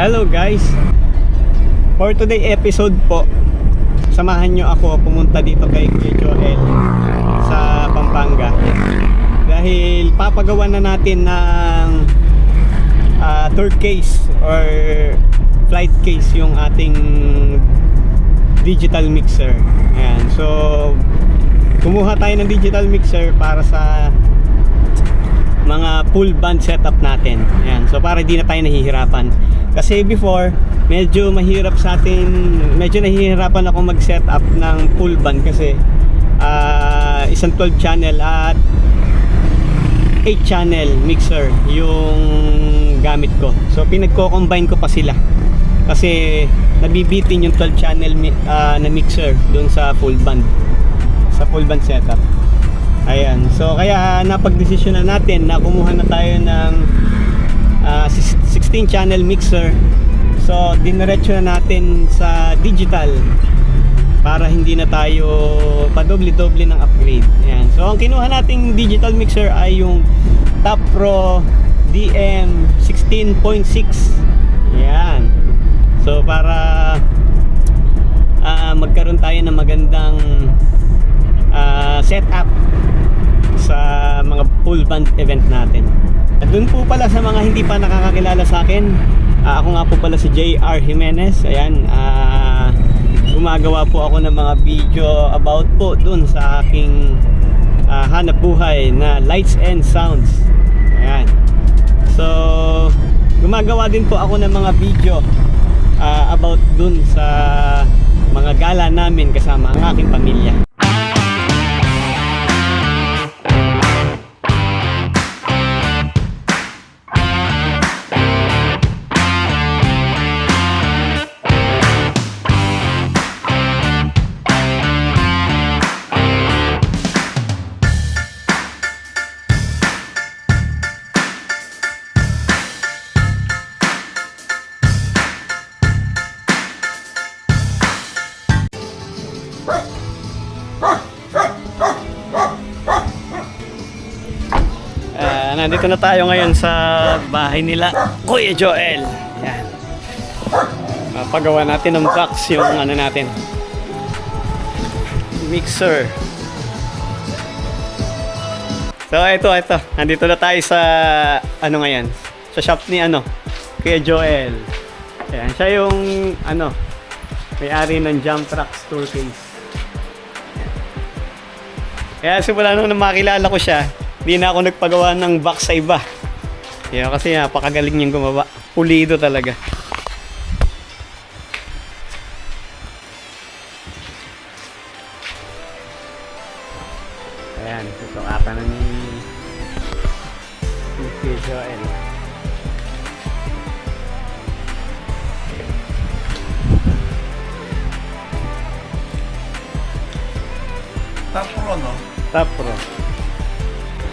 Hello guys, for today episode po, samahan nyo ako pumunta dito kay Kuya Joel sa Pampanga dahil papagawa na natin ng tour case or flight case yung ating digital mixer. Ayan, so kumuha tayo ng digital mixer para sa mga full band setup natin. Ayan, so para di na tayo nahihirapan. Kasi before, medyo mahirap sa atin, medyo nahihirapan ako mag-setup ng full band kasi isang 12 channel at 8 channel mixer yung gamit ko. So pinagko-combine ko pa sila kasi nabibitin yung 12 channel na mixer doon sa full band setup. Ayan, so kaya napag-desisyon na natin na kumuha na tayo ng 16 channel mixer. So diniretso na natin sa digital para hindi na tayo padoble-doble ng upgrade. Ayan. So ang kinuha nating digital mixer ay yung Top Pro DM 16.6. Ayan. So para magkaroon tayo ng magandang setup sa mga full band event natin. At dun po pala sa mga hindi pa nakakakilala sa akin, ako nga po pala si JR Jimenez. Ayan, gumagawa po ako ng mga video about po dun sa aking hanap buhay na lights and sounds. Ayan. So gumagawa din po ako ng mga video about dun sa mga gala namin kasama ang aking pamilya. Nandito na tayo ngayon sa bahay nila Kuya Joel. Yan. Pagawa natin ng box yung ano natin, mixer. So ito. Nandito na tayo sa ano ngayon, sa shop ni Kuya Joel. Yan, siya yung may-ari ng Jump Trucks tour case. Kaya simula nung makilala ko siya, hindi na ako nagpagawa ng box sa iba. Yeah, kasi napakagaling niyang gumawa. Pulido talaga. Ayan, susukatan na ni Joel. Top Pro, no? Top Pro.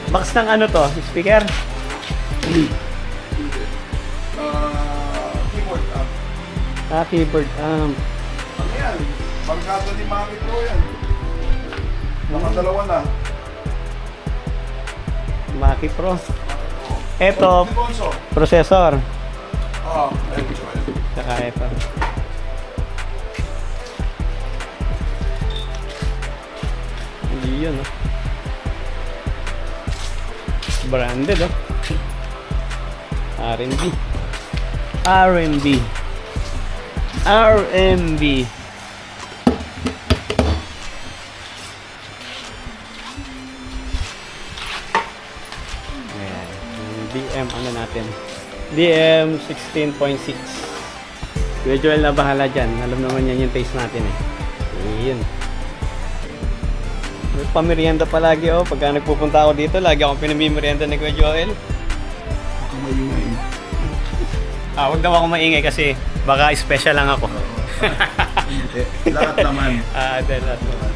Box ng speaker? Keyboard amp. Keyboard amp. Ano yan? Barkada ni Mami Pro yan. Nakadalawa na. Maki Pro. Ito, processor. Oo, ito. Saka ito. Hindi yun, branded, R&B. Ayan, DM natin, DM 16.6. Kuya Joel na bahala dyan, alam naman yan yung taste natin Ayan. May pamerienda palagi pagka nagpupunta ako dito, lagi akong pinamimerienda ni Kuya Joel. Kung maingay. Huwag daw ako maingay kasi baka special lang ako. Lahat naman. Lahat naman.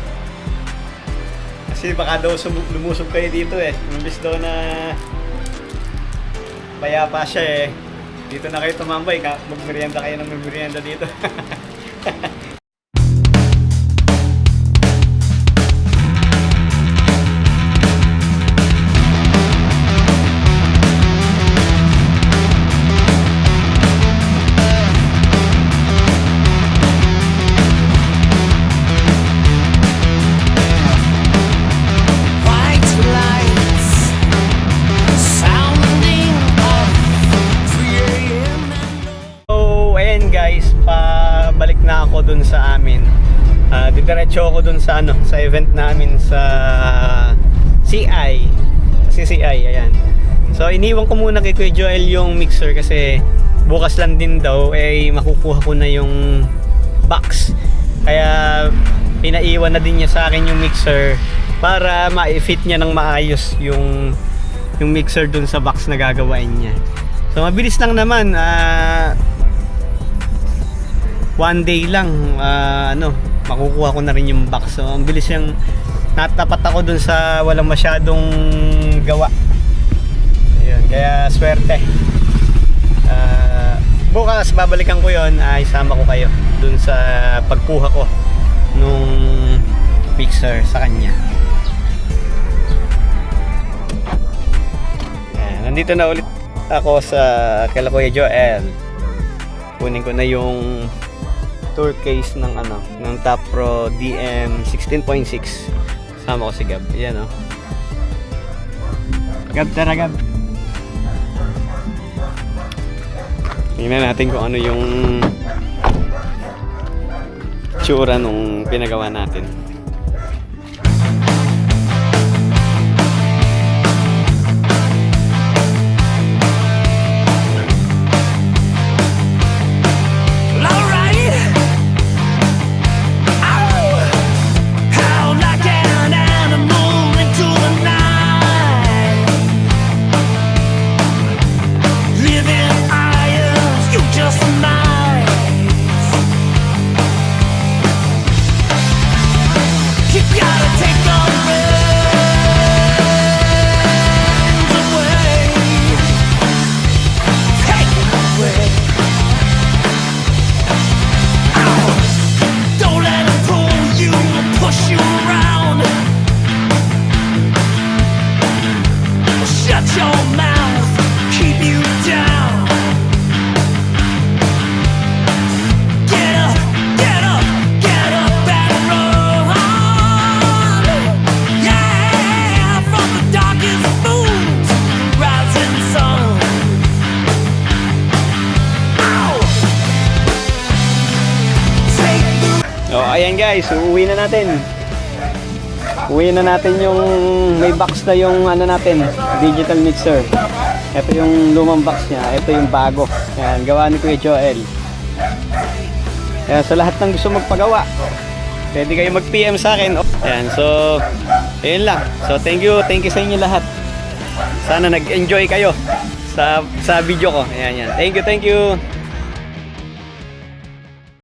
Kasi baka daw lumusog kayo dito Imbis daw na payapa siya dito na kayo tumambay, magmerienda kayo ng merienda dito. dun sa amin. Didiretso ako dun sa sa event namin sa CI. Sa CI, ayan. So iniwan ko muna kay Kuya Joel yung mixer kasi bukas lang din daw makukuha ko na yung box. Kaya pinaiwan na din niya sa akin yung mixer para ma-fit niya ng maayos yung mixer dun sa box na gagawain niya. So mabilis lang naman, one day lang makukuha ko na rin yung box. So ang bilis yung natapat ako dun sa walang masyadong gawa. Ayun, kaya swerte. Bukas babalikan ko yon, isama ko kayo dun sa pagkuha ko nung mixer sa kanya. Nandito na ulit ako sa kay Kuya Joel. Kunin ko na yung tour case ng ng Top Pro DM 16.6. Sama ko si Gab. Ayan Gab, tara Gab. Tingnan natin kung ano yung tsura nung pinagawa natin. Ayan guys, uuwi na natin. Uwi na natin yung may box na yung natin, digital mixer. Ito yung lumang box niya, ito yung bago. Ayan, gawa ni Kuya Joel. Ayan, sa lahat ng gusto magpagawa, pwede kayo mag-PM sa akin. Ayan, so ayun lang. So thank you sa inyo lahat. Sana nag-enjoy kayo sa video ko. Ayan. Thank you.